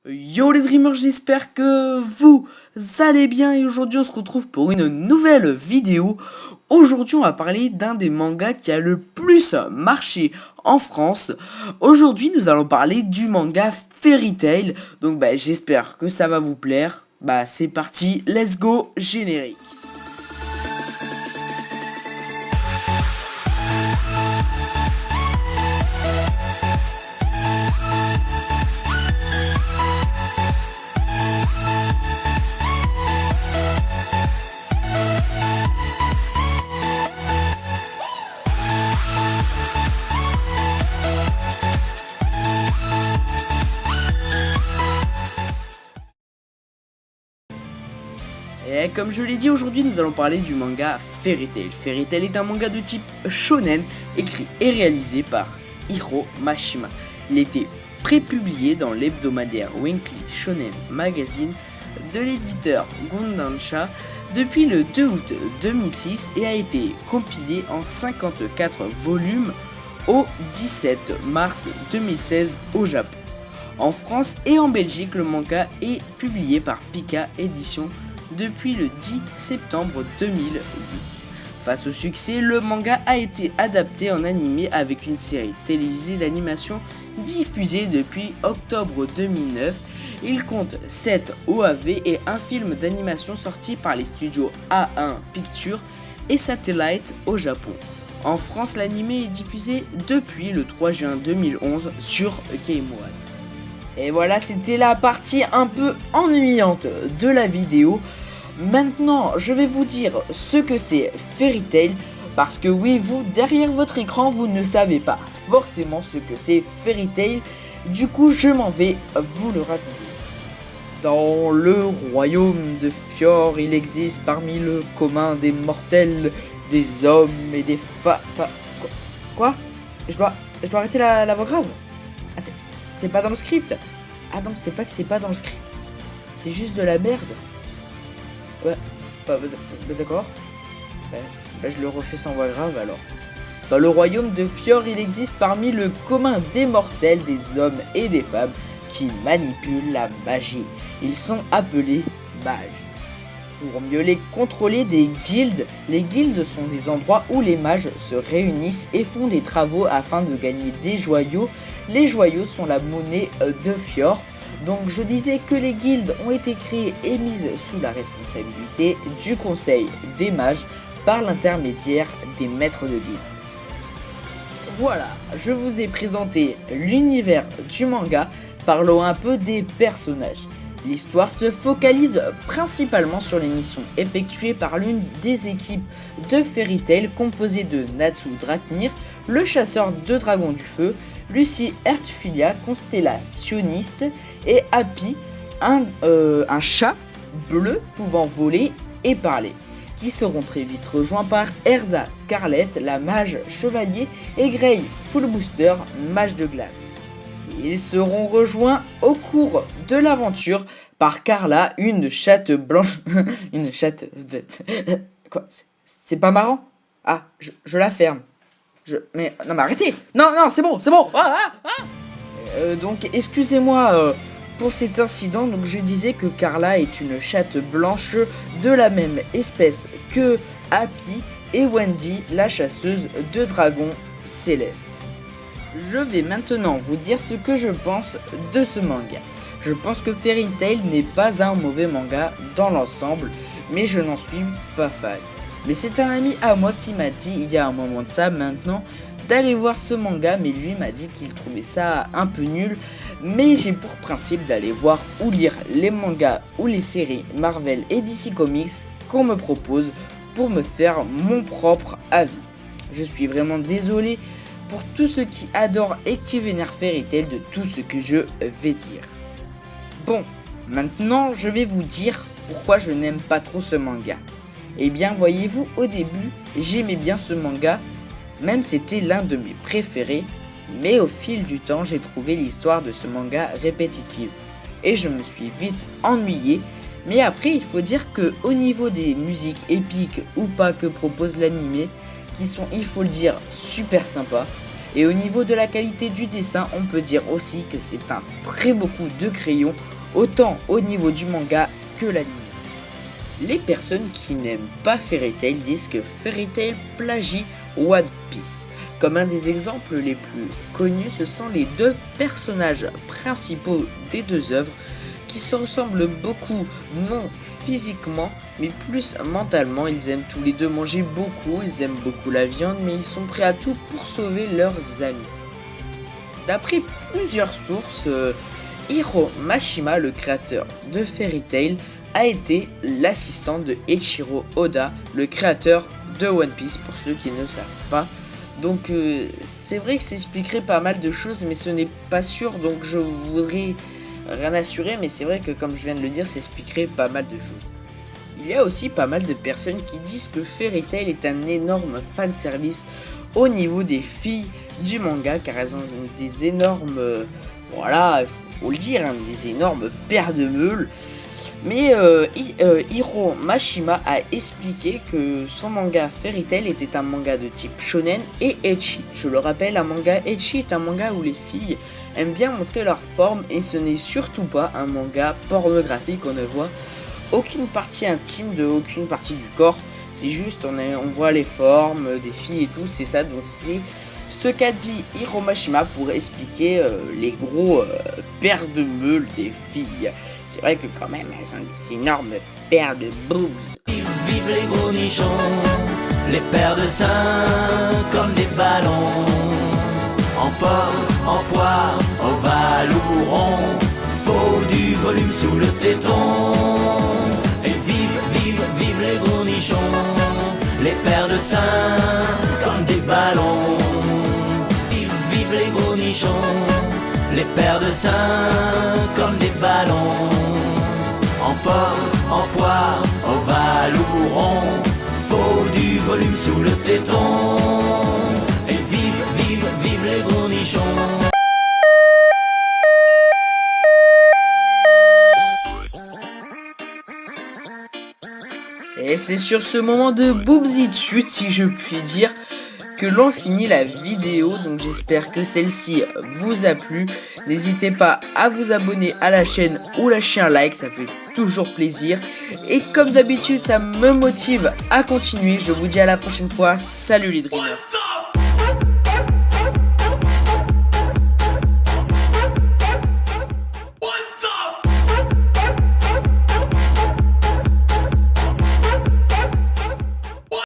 Yo les dreamers, j'espère que vous allez bien et aujourd'hui on se retrouve pour une nouvelle vidéo. Aujourd'hui on va parler d'un des mangas qui a le plus marché en France. Aujourd'hui nous allons parler du manga Fairy Tail. Donc j'espère que ça va vous plaire. C'est parti, let's go, générique. Et comme je l'ai dit, aujourd'hui nous allons parler du manga Fairy Tail. Fairy Tail est un manga de type shonen, écrit et réalisé par Hiro Mashima. Il était prépublié dans l'hebdomadaire Weekly Shonen Magazine de l'éditeur Gundansha depuis le 2 août 2006 et a été compilé en 54 volumes au 17 mars 2016 au Japon. En France et en Belgique, le manga est publié par Pika Édition depuis le 10 septembre 2008. Face au succès, le manga a été adapté en animé avec une série télévisée d'animation diffusée depuis octobre 2009. Il compte 7 OAV et un film d'animation sorti par les studios A1 Pictures et Satellite au Japon. En France, l'animé est diffusé depuis le 3 juin 2011 sur Game One. Et voilà, c'était la partie un peu ennuyante de la vidéo. Maintenant, je vais vous dire ce que c'est Fairy Tail, parce que oui, vous, derrière votre écran, vous ne savez pas forcément ce que c'est Fairy Tail. Du coup, je m'en vais vous le raconter. Dans le royaume de Fjord, il existe parmi le commun des mortels, des hommes et des Quoi je dois arrêter la voix grave. Ah, c'est pas dans le script. Ah non, c'est pas que c'est pas dans le script. C'est juste de la merde. Ouais, d'accord. Je le refais sans voix grave alors. Dans le royaume de Fjord, il existe parmi le commun des mortels des hommes et des femmes qui manipulent la magie. Ils sont appelés mages. Pour mieux les contrôler des guildes, les guildes sont des endroits où les mages se réunissent et font des travaux afin de gagner des joyaux. Les joyaux sont la monnaie de Fjord. Donc je disais que les guildes ont été créées et mises sous la responsabilité du conseil des mages par l'intermédiaire des maîtres de guildes. Voilà, je vous ai présenté l'univers du manga, parlons un peu des personnages. L'histoire se focalise principalement sur les missions effectuées par l'une des équipes de Fairy Tail composée de Natsu Draknir, le chasseur de dragons du feu, Lucy Ertfilia, constellationniste, et Happy, un chat bleu pouvant voler et parler, qui seront très vite rejoints par Erza Scarlet, la mage chevalier, et Grey Fullbooster, mage de glace. Ils seront rejoints au cours de l'aventure par Carla, une chatte blanche. Une chatte. Quoi? C'est pas marrant? Ah, je la ferme. Mais non, mais arrêtez! Non, c'est bon, c'est bon! Donc, excusez-moi pour cet incident. Donc, je disais que Carla est une chatte blanche de la même espèce que Happy et Wendy, la chasseuse de dragons célestes. Je vais maintenant vous dire ce que je pense de ce manga. Je pense que Fairy Tail n'est pas un mauvais manga dans l'ensemble, mais je n'en suis pas fan. Mais c'est un ami à moi qui m'a dit il y a un moment de ça maintenant d'aller voir ce manga, mais lui m'a dit qu'il trouvait ça un peu nul. Mais j'ai pour principe d'aller voir ou lire les mangas ou les séries Marvel et DC Comics qu'on me propose pour me faire mon propre avis. Je suis vraiment désolé pour tous ceux qui adorent et qui vénèrent Fairy Tail de tout ce que je vais dire. Bon, maintenant je vais vous dire pourquoi je n'aime pas trop ce manga. Eh bien voyez-vous, au début j'aimais bien ce manga, même c'était l'un de mes préférés, mais au fil du temps j'ai trouvé l'histoire de ce manga répétitive et je me suis vite ennuyé. Mais après il faut dire que au niveau des musiques épiques ou pas que propose l'anime, qui sont, il faut le dire, super sympas, et au niveau de la qualité du dessin, on peut dire aussi que c'est un très beau coup de crayon autant au niveau du manga que l'anime. Les personnes qui n'aiment pas Fairy Tail disent que Fairy Tail plagie One Piece. Comme un des exemples les plus connus, ce sont les deux personnages principaux des deux œuvres qui se ressemblent beaucoup, non physiquement, mais plus mentalement. Ils aiment tous les deux manger beaucoup, ils aiment beaucoup la viande, mais ils sont prêts à tout pour sauver leurs amis. D'après plusieurs sources, Hiro Mashima, le créateur de Fairy Tail, a été l'assistant de Eiichiro Oda, le créateur de One Piece, pour ceux qui ne savent pas. Donc c'est vrai que ça expliquerait pas mal de choses, mais ce n'est pas sûr, donc je voudrais rien assurer, mais c'est vrai que comme je viens de le dire, ça expliquerait pas mal de choses. Il y a aussi pas mal de personnes qui disent que Fairy Tail est un énorme fanservice au niveau des filles du manga, car elles ont des énormes, voilà, faut le dire, hein, des énormes paires de meules. Mais Hiro Mashima a expliqué que son manga Fairy Tail était un manga de type shonen et ecchi. Je le rappelle, un manga ecchi est un manga où les filles aiment bien montrer leur forme et ce n'est surtout pas un manga pornographique. On ne voit aucune partie intime de aucune partie du corps. C'est juste, on voit les formes des filles et tout, c'est ça. Donc c'est ce qu'a dit Hiro Mashima pour expliquer les gros paires de meules des filles. C'est vrai que quand même, elles ont des énormes paires de boobs. Vive les gros nichons, les paires de seins comme des ballons. En porc, en poire, ovale ou rond, faut du volume sous le téton. Et vive les gros nichons, les paires de seins comme des ballons. Vive les gros nichons, les paires de seins comme des ballons. En porc, en poire, ovale ou rond, faut du volume sous le téton. Et vive les gros nichons. Et c'est sur ce moment de boobsitude, si je puis dire, que l'on finit la vidéo. Donc j'espère que celle-ci vous a plu. N'hésitez pas à vous abonner à la chaîne ou lâcher un like, ça fait toujours plaisir. Et comme d'habitude, ça me motive à continuer. Je vous dis à la prochaine fois. Salut les dreamers.